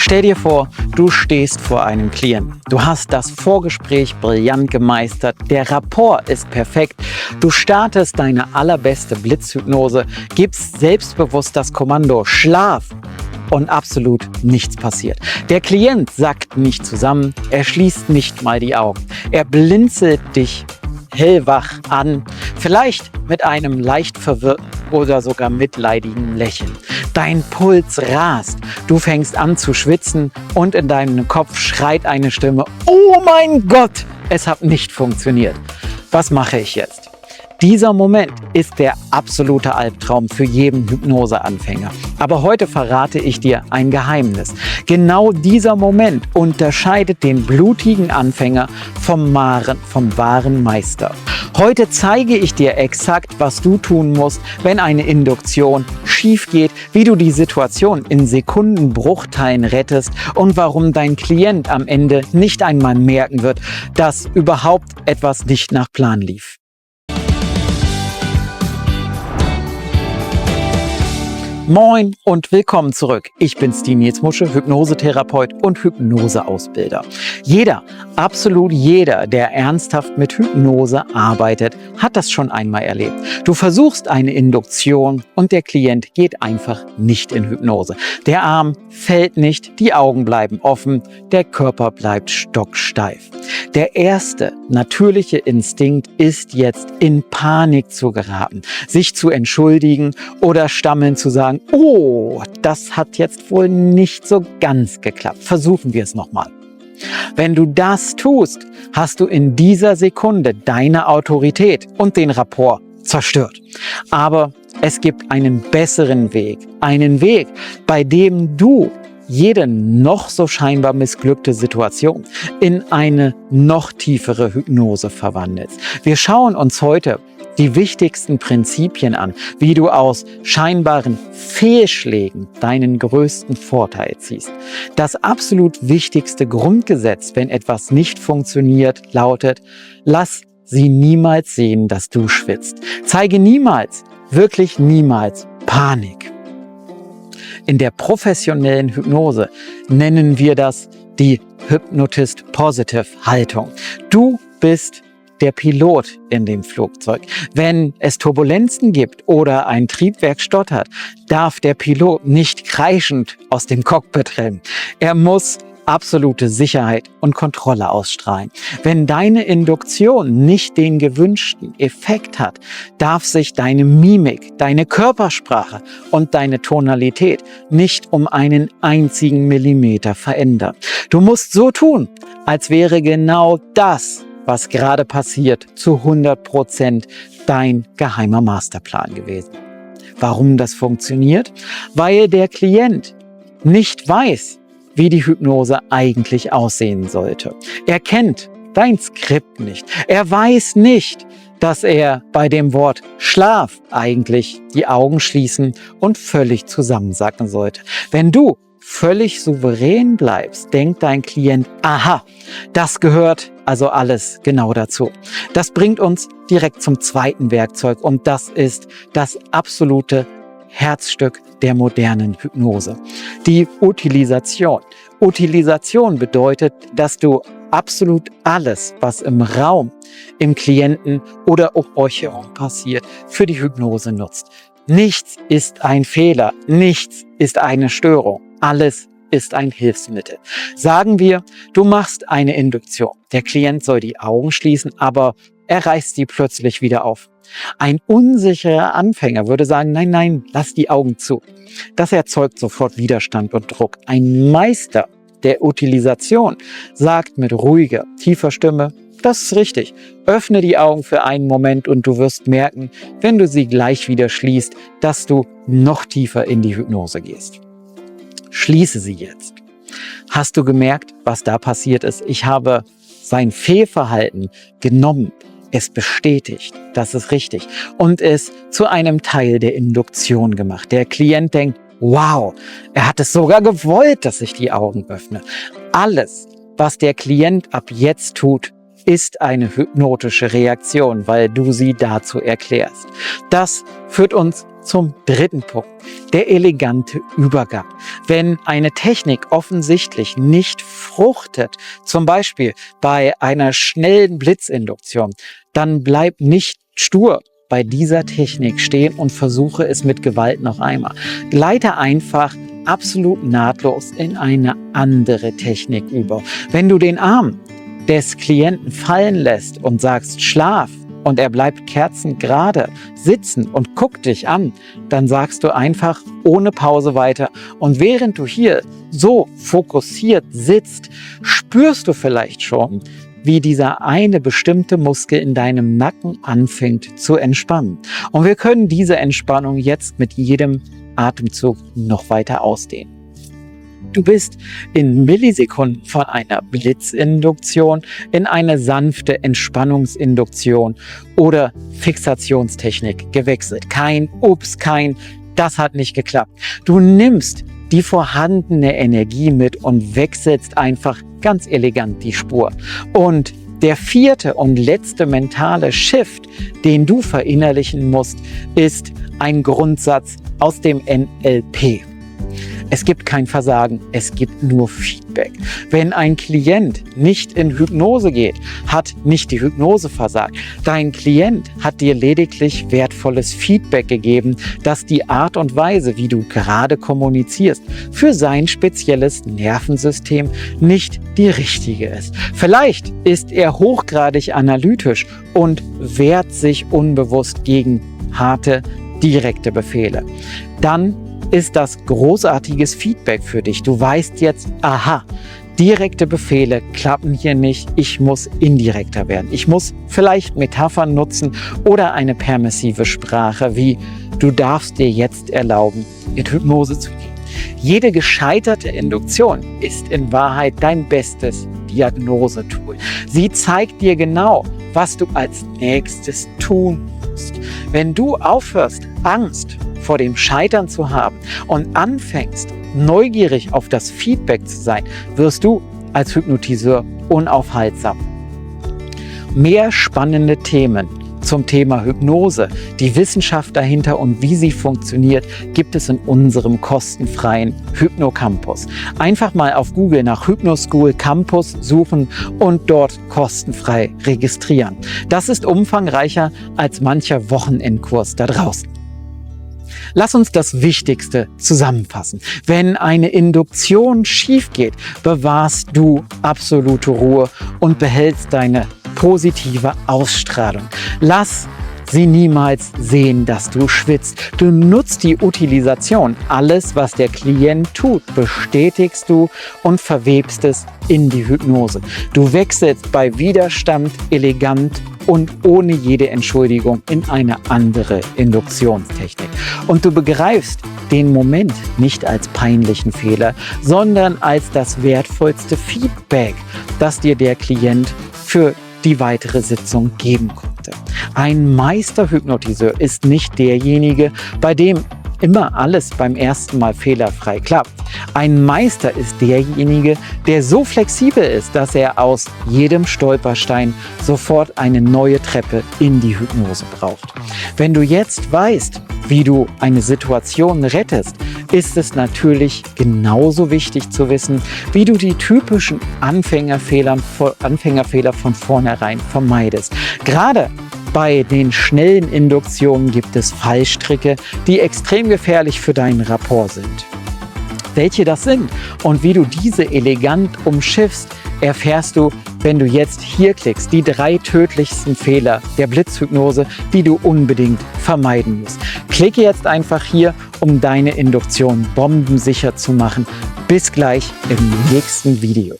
Stell dir vor, du stehst vor einem Klienten. Du hast das Vorgespräch brillant gemeistert, der Rapport ist perfekt, du startest deine allerbeste Blitzhypnose, gibst selbstbewusst das Kommando Schlaf und absolut nichts passiert. Der Klient sackt nicht zusammen, er schließt nicht mal die Augen, er blinzelt dich hellwach an, vielleicht mit einem leicht verwirrten oder sogar mitleidigen Lächeln. Dein Puls rast, du fängst an zu schwitzen und in deinem Kopf schreit eine Stimme: Oh mein Gott, es hat nicht funktioniert. Was mache ich jetzt? Dieser Moment ist der absolute Albtraum für jeden Hypnoseanfänger. Aber heute verrate ich dir ein Geheimnis. Genau dieser Moment unterscheidet den blutigen Anfänger vom wahren Meister. Heute zeige ich dir exakt, was du tun musst, wenn eine Induktion schief geht, wie du die Situation in Sekundenbruchteilen rettest und warum dein Klient am Ende nicht einmal merken wird, dass überhaupt etwas nicht nach Plan lief. Moin und willkommen zurück. Ich bin Steve Nielsmusche, Hypnosetherapeut und Hypnoseausbilder. Jeder, absolut jeder, der ernsthaft mit Hypnose arbeitet, hat das schon einmal erlebt. Du versuchst eine Induktion und der Klient geht einfach nicht in Hypnose. Der Arm fällt nicht, die Augen bleiben offen, der Körper bleibt stocksteif. Der erste natürliche Instinkt ist jetzt in Panik zu geraten, sich zu entschuldigen oder stammelnd zu sagen: Oh, das hat jetzt wohl nicht so ganz geklappt. Versuchen wir es nochmal. Wenn du das tust, hast du in dieser Sekunde deine Autorität und den Rapport zerstört. Aber es gibt einen besseren Weg. Einen Weg, bei dem du jede noch so scheinbar missglückte Situation in eine noch tiefere Hypnose verwandelst. Wir schauen uns heute die wichtigsten Prinzipien an, wie du aus scheinbaren Fehlschlägen deinen größten Vorteil ziehst. Das absolut wichtigste Grundgesetz, wenn etwas nicht funktioniert, lautet: Lass sie niemals sehen, dass du schwitzt. Zeige niemals, wirklich niemals Panik. In der professionellen Hypnose nennen wir das die Hypnotist-Positive-Haltung. Du bist der Pilot in dem Flugzeug. Wenn es Turbulenzen gibt oder ein Triebwerk stottert, darf der Pilot nicht kreischend aus dem Cockpit rennen. Er muss absolute Sicherheit und Kontrolle ausstrahlen. Wenn deine Induktion nicht den gewünschten Effekt hat, darf sich deine Mimik, deine Körpersprache und deine Tonalität nicht um einen einzigen Millimeter verändern. Du musst so tun, als wäre genau das, was gerade passiert, zu 100% dein geheimer Masterplan gewesen. Warum das funktioniert? Weil der Klient nicht weiß, wie die Hypnose eigentlich aussehen sollte. Er kennt dein Skript nicht. Er weiß nicht, dass er bei dem Wort Schlaf eigentlich die Augen schließen und völlig zusammensacken sollte. Wenn du völlig souverän bleibst, denkt dein Klient: Aha, das gehört also alles genau dazu. Das bringt uns direkt zum zweiten Werkzeug und das ist das absolute Herzstück der modernen Hypnose. Die Utilisation. Utilisation bedeutet, dass du absolut alles, was im Raum, im Klienten oder um euch herum passiert, für die Hypnose nutzt. Nichts ist ein Fehler, nichts ist eine Störung, alles ist ein Hilfsmittel. Sagen wir, du machst eine Induktion. Der Klient soll die Augen schließen, aber er reißt sie plötzlich wieder auf. Ein unsicherer Anfänger würde sagen: Nein, nein, lass die Augen zu. Das erzeugt sofort Widerstand und Druck. Ein Meister der Utilisation sagt mit ruhiger, tiefer Stimme: Das ist richtig. Öffne die Augen für einen Moment und du wirst merken, wenn du sie gleich wieder schließt, dass du noch tiefer in die Hypnose gehst. Schließe sie jetzt. Hast du gemerkt, was da passiert ist? Ich habe sein Fehlverhalten genommen, es bestätigt, das ist richtig, und es zu einem Teil der Induktion gemacht. Der Klient denkt: Wow, er hat es sogar gewollt, dass ich die Augen öffne. Alles, was der Klient ab jetzt tut, ist eine hypnotische Reaktion, weil du sie dazu erklärst. Das führt uns zum dritten Punkt, der elegante Übergang. Wenn eine Technik offensichtlich nicht fruchtet, zum Beispiel bei einer schnellen Blitzinduktion, dann bleib nicht stur bei dieser Technik stehen und versuche es mit Gewalt noch einmal. Gleite einfach absolut nahtlos in eine andere Technik über. Wenn du den Arm des Klienten fallen lässt und sagst, schlaf, und er bleibt kerzengerade sitzen und guckt dich an, dann sagst du einfach ohne Pause weiter. Und während du hier so fokussiert sitzt, spürst du vielleicht schon, wie dieser eine bestimmte Muskel in deinem Nacken anfängt zu entspannen. Und wir können diese Entspannung jetzt mit jedem Atemzug noch weiter ausdehnen. Du bist in Millisekunden von einer Blitzinduktion in eine sanfte Entspannungsinduktion oder Fixationstechnik gewechselt. Kein Ups, das hat nicht geklappt. Du nimmst die vorhandene Energie mit und wechselst einfach ganz elegant die Spur. Und der vierte und letzte mentale Shift, den du verinnerlichen musst, ist ein Grundsatz aus dem NLP. Es gibt kein Versagen, es gibt nur Feedback. Wenn ein Klient nicht in Hypnose geht, hat nicht die Hypnose versagt. Dein Klient hat dir lediglich wertvolles Feedback gegeben, dass die Art und Weise, wie du gerade kommunizierst, für sein spezielles Nervensystem nicht die richtige ist. Vielleicht ist er hochgradig analytisch und wehrt sich unbewusst gegen harte, direkte Befehle. Dann ist das großartiges Feedback für dich. Du weißt jetzt, aha, direkte Befehle klappen hier nicht, ich muss indirekter werden. Ich muss vielleicht Metaphern nutzen oder eine permissive Sprache wie, du darfst dir jetzt erlauben, in Hypnose zu gehen. Jede gescheiterte Induktion ist in Wahrheit dein bestes Diagnosetool. Sie zeigt dir genau, was du als nächstes tun musst. Wenn du aufhörst, Angst vor dem Scheitern zu haben und anfängst, neugierig auf das Feedback zu sein, wirst du als Hypnotiseur unaufhaltsam. Mehr spannende Themen zum Thema Hypnose, die Wissenschaft dahinter und wie sie funktioniert, gibt es in unserem kostenfreien Hypno-Campus. Einfach mal auf Google nach Hypnoschool Campus suchen und dort kostenfrei registrieren. Das ist umfangreicher als mancher Wochenendkurs da draußen. Lass uns das Wichtigste zusammenfassen. Wenn eine Induktion schief geht, bewahrst du absolute Ruhe und behältst deine positive Ausstrahlung. Lass sie niemals sehen, dass du schwitzt. Du nutzt die Utilisation. Alles, was der Klient tut, bestätigst du und verwebst es in die Hypnose. Du wechselst bei Widerstand elegant und ohne jede Entschuldigung in eine andere Induktionstechnik. Und du begreifst den Moment nicht als peinlichen Fehler, sondern als das wertvollste Feedback, das dir der Klient für die weitere Sitzung geben konnte. Ein Meisterhypnotiseur ist nicht derjenige, bei dem immer alles beim ersten Mal fehlerfrei klappt. Ein Meister ist derjenige, der so flexibel ist, dass er aus jedem Stolperstein sofort eine neue Treppe in die Hypnose braucht. Wenn du jetzt weißt, wie du eine Situation rettest, ist es natürlich genauso wichtig zu wissen, wie du die typischen Anfängerfehler von vornherein vermeidest. Gerade bei den schnellen Induktionen gibt es Fallstricke, die extrem gefährlich für deinen Rapport sind. Welche das sind und wie du diese elegant umschiffst, erfährst du, wenn du jetzt hier klickst, die 3 tödlichsten Fehler der Blitzhypnose, die du unbedingt vermeiden musst. Klicke jetzt einfach hier, um deine Induktion bombensicher zu machen. Bis gleich im nächsten Video.